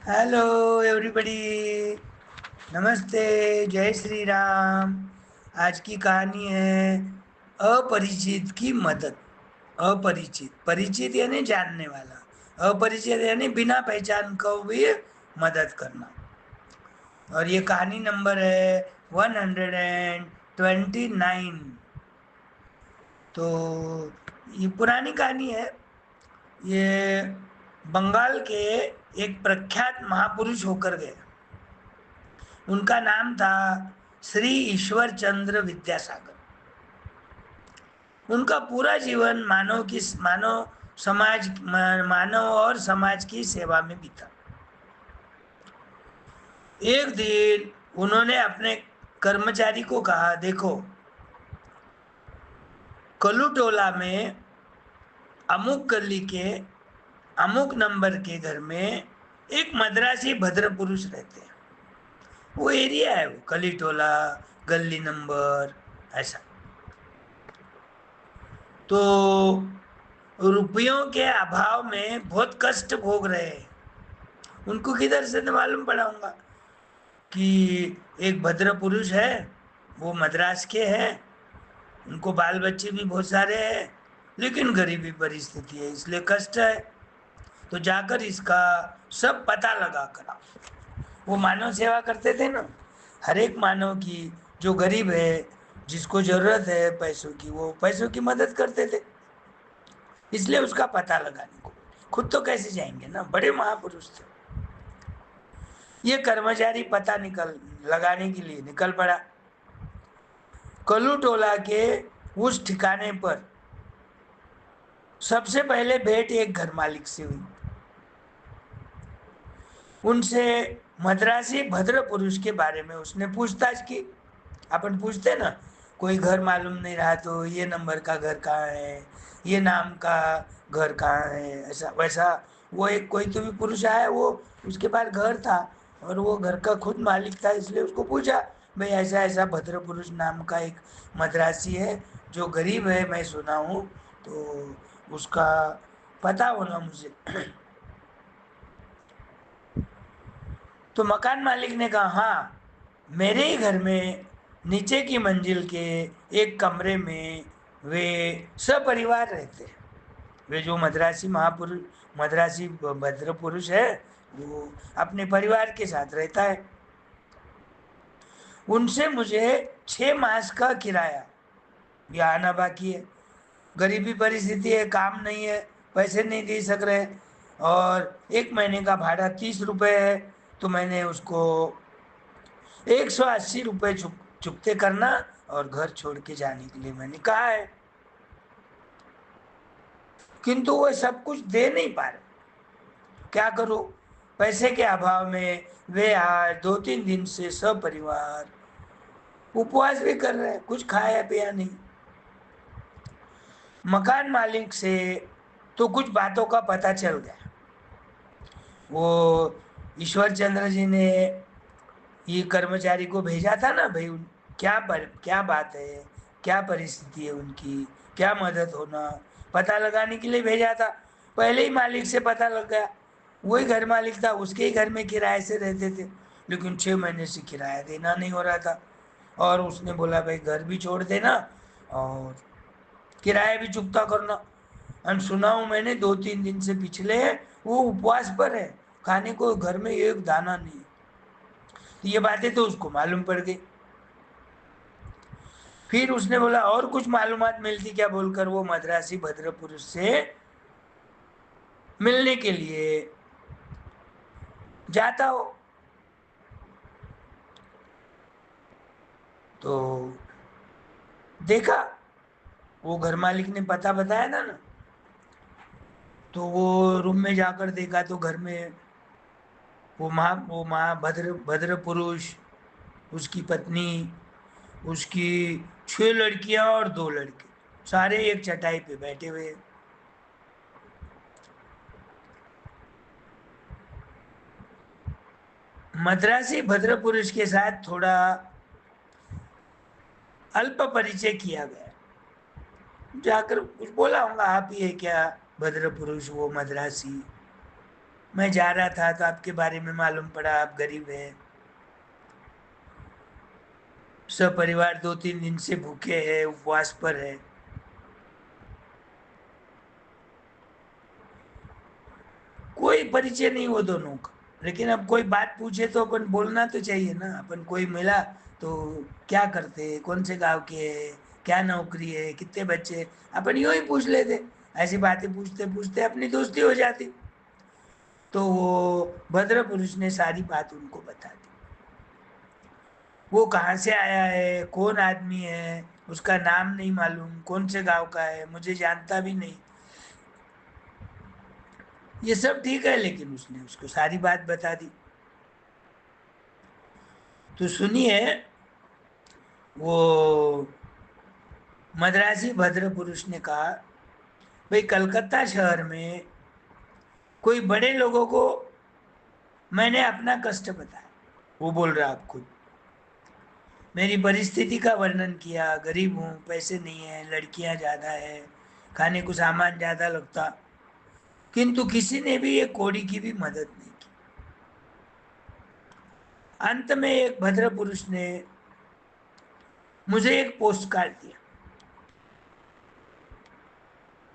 Hello everybody. नमस्ते। जय श्री राम। आज की कहानी है अपरिचित की मदद। अपरिचित, परिचित यानी जानने वाला, अपरिचित यानी बिना पहचान को भी मदद करना। और ये कहानी नंबर है 129। तो ये पुरानी कहानी है। ये बंगाल के एक प्रख्यात महापुरुष होकर गए। उनका नाम था श्री ईश्वर चंद्र विद्यासागर। उनका पूरा जीवन मानव और समाज की सेवा में बीता। एक दिन उन्होंने अपने कर्मचारी को कहा, देखो, कलुटोला में अमुक गली के अमुक नंबर के घर में एक मद्रासी भद्र पुरुष रहते हैं। वो एरिया है, वो कलीटोला, गली नंबर, ऐसा। तो रुपयों के अभाव में बहुत कष्ट भोग रहे हैं। उनको किधर से न मालूम पड़ाऊंगा कि एक भद्र पुरुष है, वो मद्रास के हैं, उनको बाल बच्चे भी बहुत सारे हैं, लेकिन गरीबी परिस्थिति है, इसलिए कष्ट है। तो जाकर इसका सब पता लगा कर आओ। वो मानव सेवा करते थे ना, हर एक मानव की, जो गरीब है, जिसको जरूरत है पैसों की, वो पैसों की मदद करते थे। इसलिए उसका पता लगाने को बोले। खुद तो कैसे जाएंगे ना, बड़े महापुरुष थे। ये कर्मचारी पता निकल लगाने के लिए निकल पड़ा। कलूटोला के उस ठिकाने पर सबसे पहले भेंट एक घर मालिक से हुई। उनसे मद्रासी भद्र पुरुष के बारे में उसने पूछताछ की। अपन पूछते ना, कोई घर मालूम नहीं रहा तो ये नंबर का घर कहाँ है, ये नाम का घर कहाँ है, ऐसा वैसा। वो एक कोई तो भी पुरुष आया, वो उसके पास घर था और वो घर का खुद मालिक था, इसलिए उसको पूछा, भाई ऐसा ऐसा भद्र पुरुष नाम का एक मद्रासी है जो गरीब है, मैं सुना हूँ, तो उसका पता होना मुझे। तो मकान मालिक ने कहा, हाँ, मेरे ही घर में नीचे की मंजिल के एक कमरे में वे सपरिवार रहते हैं। वे जो मद्रासी भद्र पुरुष है, वो अपने परिवार के साथ रहता है। उनसे मुझे 6 मास का किराया या आना बाकी है। गरीबी परिस्थिति है, काम नहीं है, पैसे नहीं दे सक रहे, और 1 महीने का भाड़ा 30 रुपये है। तो मैंने उसको 180 रुपये चुकते करना और घर छोड़ के जाने के लिए मैंने कहा है। किंतु वो सब कुछ दे नहीं पा रहे। क्या करूं? पैसे के अभाव में वे आज 2-3 दिन से सब परिवार उपवास भी कर रहे हैं, कुछ खाया पिया नहीं। मकान मालिक से तो कुछ बातों का पता चल गया। वो ईश्वर चंद्र जी ने ये कर्मचारी को भेजा था ना, भाई क्या बात है, क्या परिस्थिति है उनकी, क्या मदद होना, पता लगाने के लिए भेजा था। पहले ही मालिक से पता लग गया। वही घर मालिक था, उसके ही घर में किराए से रहते थे, लेकिन 6 महीने से किराया देना नहीं हो रहा था। और उसने बोला, भाई घर भी छोड़ देना और किराया भी चुकता करना। और सुना हूं मैंने 2-3 दिन से पिछले वो उपवास पर है, खाने को घर में एक दाना नहीं। तो ये बातें तो उसको मालूम पड़ गई। फिर उसने बोला, और कुछ मालूमात मिलती क्या, बोलकर वो मद्रासी भद्र पुरुष से मिलने के लिए जाता हो। तो देखा, वो घर मालिक ने पता बताया था ना, तो वो रूम में जाकर देखा तो घर में वो माँ भद्र भद्र पुरुष, उसकी पत्नी, उसकी 6 लड़कियां और 2 लड़के, सारे एक चटाई पे बैठे हुए हैं। मद्रासी भद्र पुरुष के साथ थोड़ा अल्प परिचय किया गया। जाकर कुछ बोला होगा, आप ही है क्या भद्र पुरुष, वो मद्रासी? मैं जा रहा था तो आपके बारे में मालूम पड़ा, आप गरीब हैं, सब परिवार 2-3 दिन से भूखे हैं, उपवास पर है। कोई परिचय नहीं वो दोनों का, लेकिन अब कोई बात पूछे तो अपन बोलना तो चाहिए ना। अपन कोई मिला तो क्या करते हैं, कौन से गांव के है, क्या नौकरी है, कितने बच्चे, अपन यूं ही पूछ लेते। ऐसी बातें पूछते पूछते अपनी दोस्ती हो जाती। तो वो भद्र पुरुष ने सारी बात उनको बता दी। वो कहाँ से आया है, कौन आदमी है, उसका नाम नहीं मालूम, कौन से गांव का है, मुझे जानता भी नहीं। ये सब ठीक है, लेकिन उसने उसको सारी बात बता दी। तो सुनिए, वो मद्रासी भद्र पुरुष ने कहा, भाई कलकत्ता शहर में कोई बड़े लोगों को मैंने अपना कष्ट बताया। वो बोल रहा आप खुद, मेरी परिस्थिति का वर्णन किया, गरीब हूँ, पैसे नहीं है, लड़कियां ज्यादा है, खाने को सामान ज्यादा लगता, किंतु किसी ने भी एक कौड़ी की भी मदद नहीं की। अंत में एक भद्र पुरुष ने मुझे एक पोस्ट कार्ड दिया।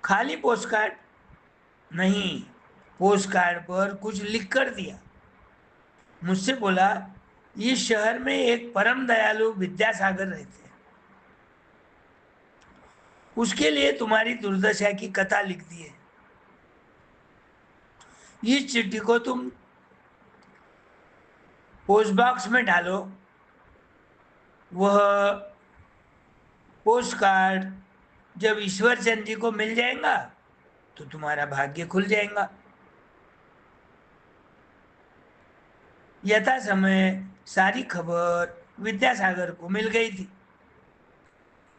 खाली पोस्ट कार्ड नहीं, पोस्ट कार्ड पर कुछ लिख कर दिया। मुझसे बोला, इस शहर में एक परम दयालु विद्यासागर रहते हैं, उसके लिए तुम्हारी दुर्दशा की कथा लिख दी है। इस चिट्ठी को तुम पोस्ट बॉक्स में डालो। वह पोस्ट कार्ड जब ईश्वर चंद जी को मिल जाएगा तो तुम्हारा भाग्य खुल जाएगा। यथा समय सारी खबर विद्यासागर को मिल गई थी।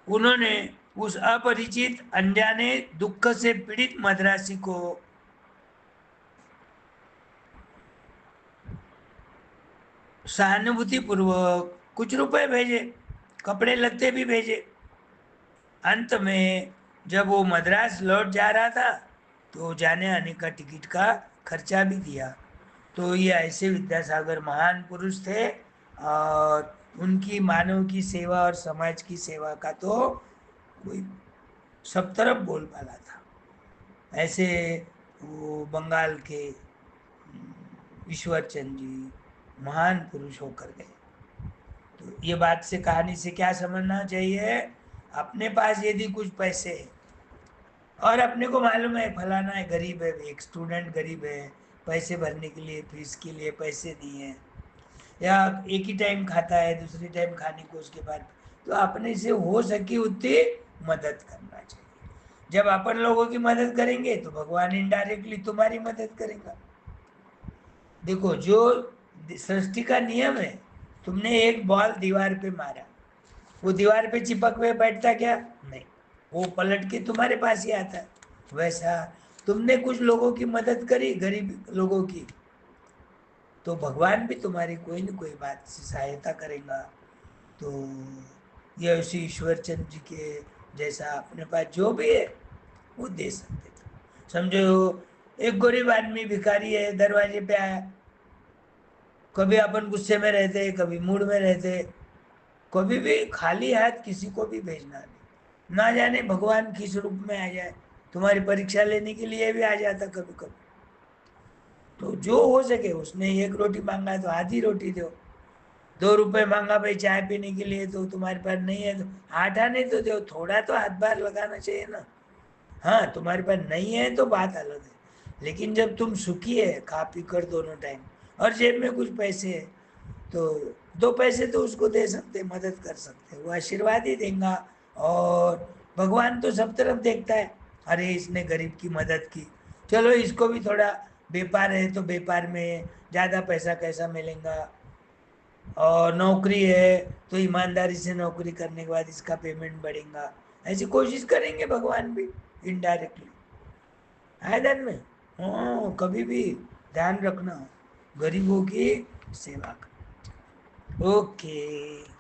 उन्होंने उस अपरिचित अनजाने दुख से पीड़ित मद्रासी को सहानुभूति पूर्वक कुछ रुपए भेजे, कपड़े लत्ते भी भेजे। अंत में जब वो मद्रास लौट जा रहा था तो जाने आने का टिकट का खर्चा भी दिया। तो ये ऐसे विद्यासागर महान पुरुष थे, और उनकी मानव की सेवा और समाज की सेवा का तो कोई सब तरफ बोलबाला था। ऐसे वो बंगाल के ईश्वर चंद जी महान पुरुष होकर गए। तो ये बात से, कहानी से क्या समझना चाहिए, अपने पास यदि कुछ पैसे है और अपने को मालूम है फलाना है गरीब है, एक स्टूडेंट गरीब है, पैसे भरने के लिए, फीस के लिए पैसे नहीं है, या एक ही टाइम खाता है, दूसरी टाइम खाने को उसके बाद, तो अपने से हो सके उतनी मदद करना चाहिए। जब अपन लोगों की मदद करेंगे तो भगवान इनडायरेक्टली तुम्हारी मदद करेगा। देखो, जो सृष्टि का नियम है, तुमने एक बॉल दीवार पे मारा, वो दीवार पे चिपक हुए बैठता क्या? नहीं, वो पलट के तुम्हारे पास ही आता है। वैसा तुमने कुछ लोगों की मदद करी, गरीब लोगों की, तो भगवान भी तुम्हारी कोई न कोई बात से सहायता करेगा। तो ये उसी ईश्वर चंद्र जी के जैसा अपने पास जो भी है वो दे सकते थे। समझो, एक गरीब आदमी भिखारी है, दरवाजे पे आया, कभी अपन गुस्से में रहते, कभी मूड में रहते, कभी भी खाली हाथ किसी को भी भेजना नहीं, ना जाने भगवान किस रूप में आ जाए, तुम्हारी परीक्षा लेने के लिए भी आ जाता कभी कभी। तो जो हो सके, उसने एक रोटी मांगा तो आधी रोटी दो, 2 रुपए मांगा भाई चाय पीने के लिए, तो तुम्हारे पास नहीं है तो आठ आने तो दो, थोड़ा तो हाथ बार लगाना चाहिए ना। हाँ, तुम्हारे पास नहीं है तो बात अलग है, लेकिन जब तुम सुखी है, खा पी कर दोनों टाइम, और जेब में कुछ पैसे है, तो 2 पैसे तो उसको दे सकते, मदद कर सकते, वो आशीर्वाद ही देगा। और भगवान तो सब तरफ देखता है, अरे इसने गरीब की मदद की, चलो इसको भी थोड़ा, व्यापार है तो व्यापार में ज़्यादा पैसा कैसा मिलेगा, और नौकरी है तो ईमानदारी से नौकरी करने के बाद इसका पेमेंट बढ़ेगा, ऐसी कोशिश करेंगे भगवान भी इनडायरेक्टली। है ध्यान में? हाँ, कभी भी ध्यान रखना, गरीबों की सेवा कर। ओके।